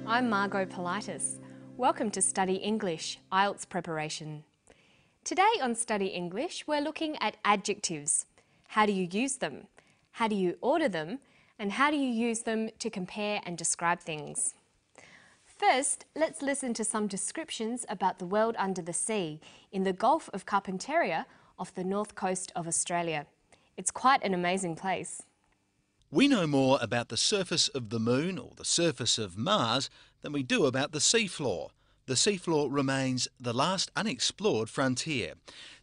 I'm Margot Politis. Welcome to Study English, IELTS preparation. Today on Study English, we're looking at adjectives. How do you use them? How do you order them? And how do you use them to compare and describe things? First, let's listen to some descriptions about the world under the sea in the Gulf of Carpentaria off the north coast of Australia. It's quite an amazing place. We know more about the surface of the Moon or the surface of Mars than we do about the seafloor. The seafloor remains the last unexplored frontier.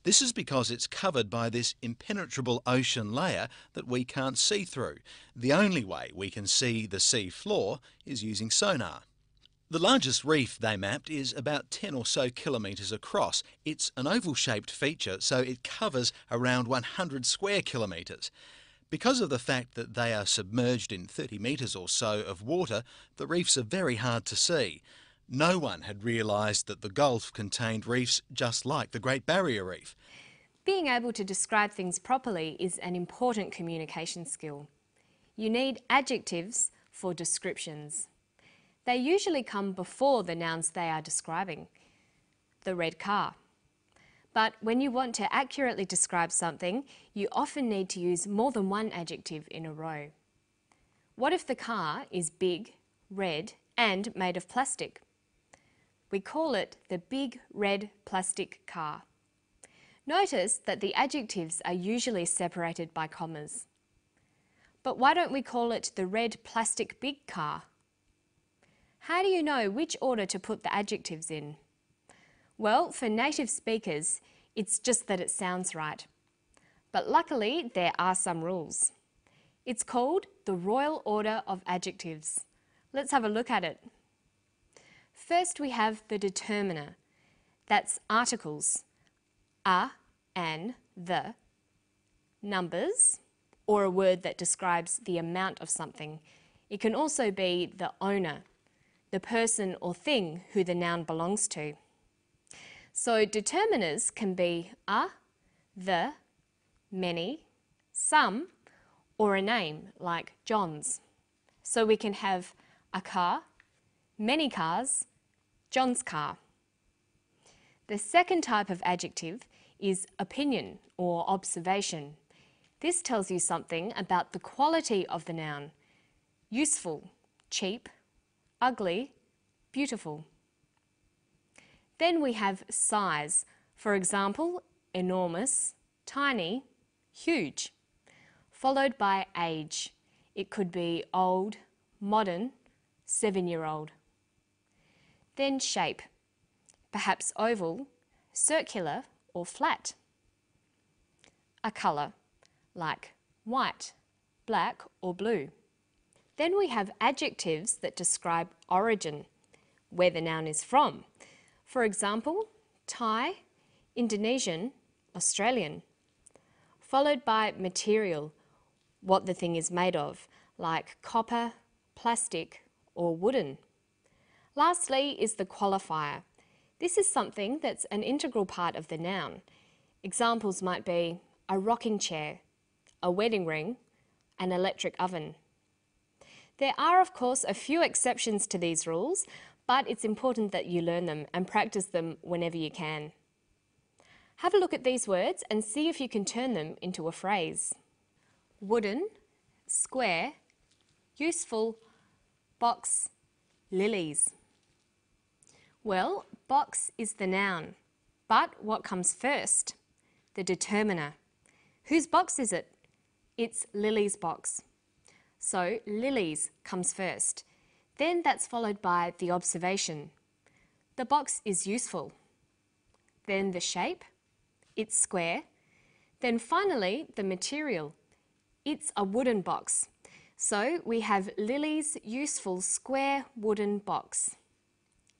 This is because it's covered by this impenetrable ocean layer that we can't see through. The only way we can see the seafloor is using sonar. The largest reef they mapped is about 10 or so kilometres across. It's an oval-shaped feature, so it covers around 100 square kilometres. Because of the fact that they are submerged in 30 metres or so of water, the reefs are very hard to see. No one had realised that the Gulf contained reefs just like the Great Barrier Reef. Being able to describe things properly is an important communication skill. You need adjectives for descriptions. They usually come before the nouns they are describing. The red car. But when you want to accurately describe something, you often need to use more than one adjective in a row. What if the car is big, red, and made of plastic? We call it the big red plastic car. Notice that the adjectives are usually separated by commas. But why don't we call it the red plastic big car? How do you know which order to put the adjectives in? Well, for native speakers, it's just that it sounds right. But luckily, there are some rules. It's called the Royal Order of Adjectives. Let's have a look at it. First, we have the determiner. That's articles, a, an, the. Numbers, or a word that describes the amount of something. It can also be the owner, the person or thing who the noun belongs to. So determiners can be a, the, many, some, or a name like John's. So we can have a car, many cars, John's car. The second type of adjective is opinion or observation. This tells you something about the quality of the noun. Useful, cheap, ugly, beautiful. Then we have size. For example, enormous, tiny, huge. Followed by age. It could be old, modern, 7-year-old. Then shape. Perhaps oval, circular or flat. A colour, like white, black or blue. Then we have adjectives that describe origin, where the noun is from. For example, Thai, Indonesian, Australian. Followed by material, what the thing is made of, like copper, plastic or wooden. Lastly is the qualifier. This is something that's an integral part of the noun. Examples might be a rocking chair, a wedding ring, an electric oven. There are, of course, a few exceptions to these rules, but it's important that you learn them and practice them whenever you can. Have a look at these words and see if you can turn them into a phrase. Wooden, square, useful, box, lilies. Well, box is the noun, but what comes first? The determiner. Whose box is it? It's Lily's box. So lilies comes first. Then that's followed by the observation. The box is useful. Then the shape. It's square. Then finally the material. It's a wooden box. So we have Lily's useful square wooden box.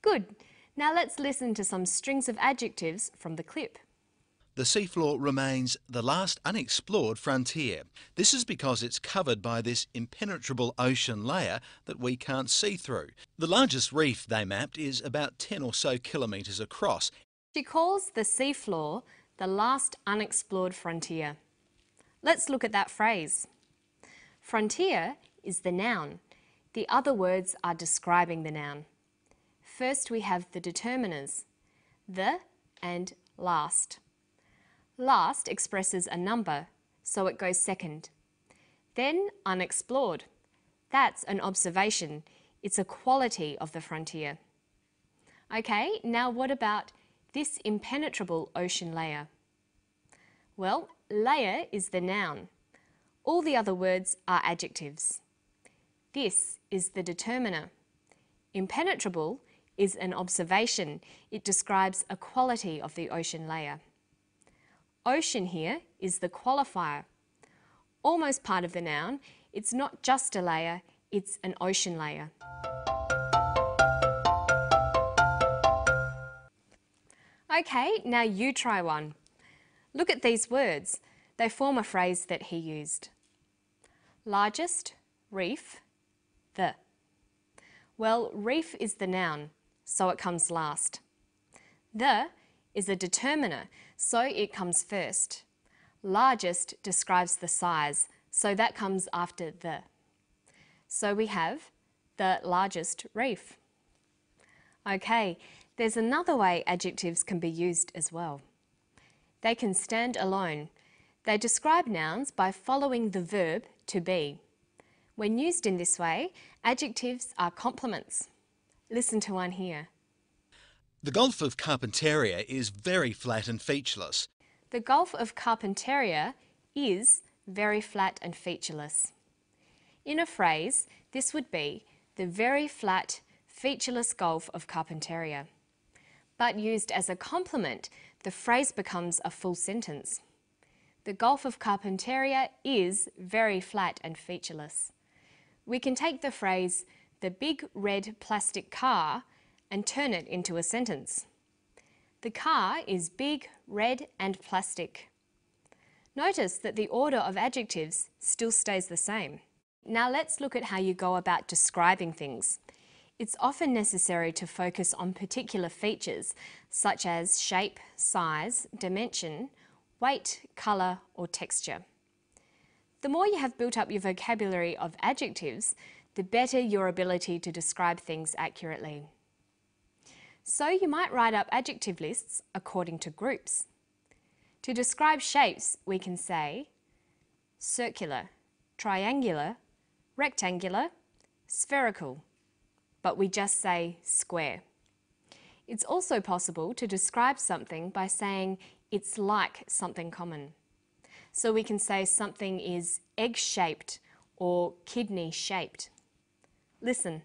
Good. Now let's listen to some strings of adjectives from the clip. The seafloor remains the last unexplored frontier. This is because it's covered by this impenetrable ocean layer that we can't see through. The largest reef they mapped is about 10 or so kilometres across. She calls the seafloor the last unexplored frontier. Let's look at that phrase. Frontier is the noun. The other words are describing the noun. First we have the determiners, the and last. Last expresses a number, so it goes second. Then unexplored. That's an observation. It's a quality of the frontier. Okay, now what about this impenetrable ocean layer? Well, layer is the noun. All the other words are adjectives. This is the determiner. Impenetrable is an observation. It describes a quality of the ocean layer. Ocean here is the qualifier. Almost part of the noun, it's not just a layer, it's an ocean layer. Okay, now you try one. Look at these words. They form a phrase that he used. Largest, reef, the. Well, reef is the noun, so it comes last. The is a determiner, so it comes first. Largest describes the size, so that comes after the. So we have the largest reef. Okay, there's another way adjectives can be used as well. They can stand alone. They describe nouns by following the verb to be. When used in this way, adjectives are complements. Listen to one here. The Gulf of Carpentaria is very flat and featureless. The Gulf of Carpentaria is very flat and featureless. In a phrase, this would be the very flat, featureless Gulf of Carpentaria. But used as a complement, the phrase becomes a full sentence. The Gulf of Carpentaria is very flat and featureless. We can take the phrase, the big red plastic car, and turn it into a sentence. The car is big, red and plastic. Notice that the order of adjectives still stays the same. Now let's look at how you go about describing things. It's often necessary to focus on particular features such as shape, size, dimension, weight, colour or texture. The more you have built up your vocabulary of adjectives, the better your ability to describe things accurately. So you might write up adjective lists according to groups. To describe shapes, we can say circular, triangular, rectangular, spherical, but we just say square. It's also possible to describe something by saying it's like something common. So we can say something is egg-shaped or kidney-shaped. Listen.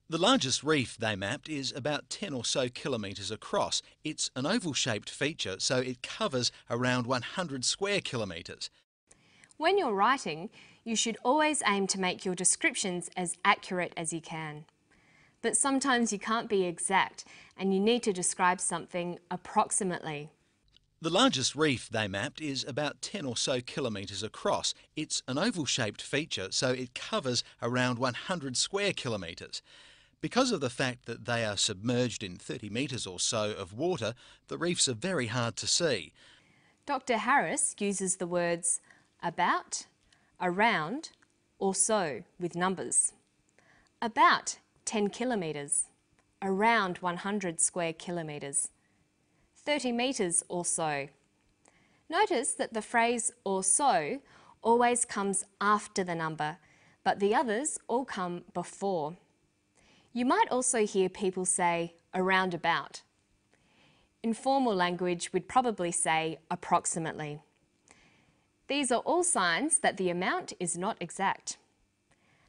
The largest reef they mapped is about 10 or so kilometres across. It's an oval-shaped feature, so it covers around 100 square kilometres. When you're writing, you should always aim to make your descriptions as accurate as you can. But sometimes you can't be exact and you need to describe something approximately. The largest reef they mapped is about 10 or so kilometres across. It's an oval-shaped feature, so it covers around 100 square kilometres. Because of the fact that they are submerged in 30 metres or so of water, the reefs are very hard to see. Dr. Harris uses the words about, around, or so with numbers. About 10 kilometres, around 100 square kilometres, 30 metres or so. Notice that the phrase or so always comes after the number, but the others all come before. You might also hear people say around about. In formal language, we'd probably say approximately. These are all signs that the amount is not exact.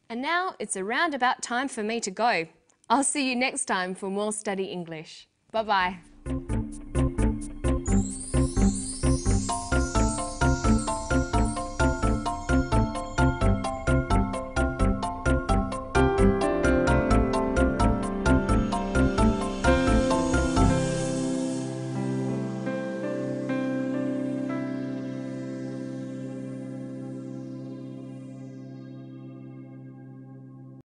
And now it's around about time for me to go. I'll see you next time for more Study English. Bye-bye.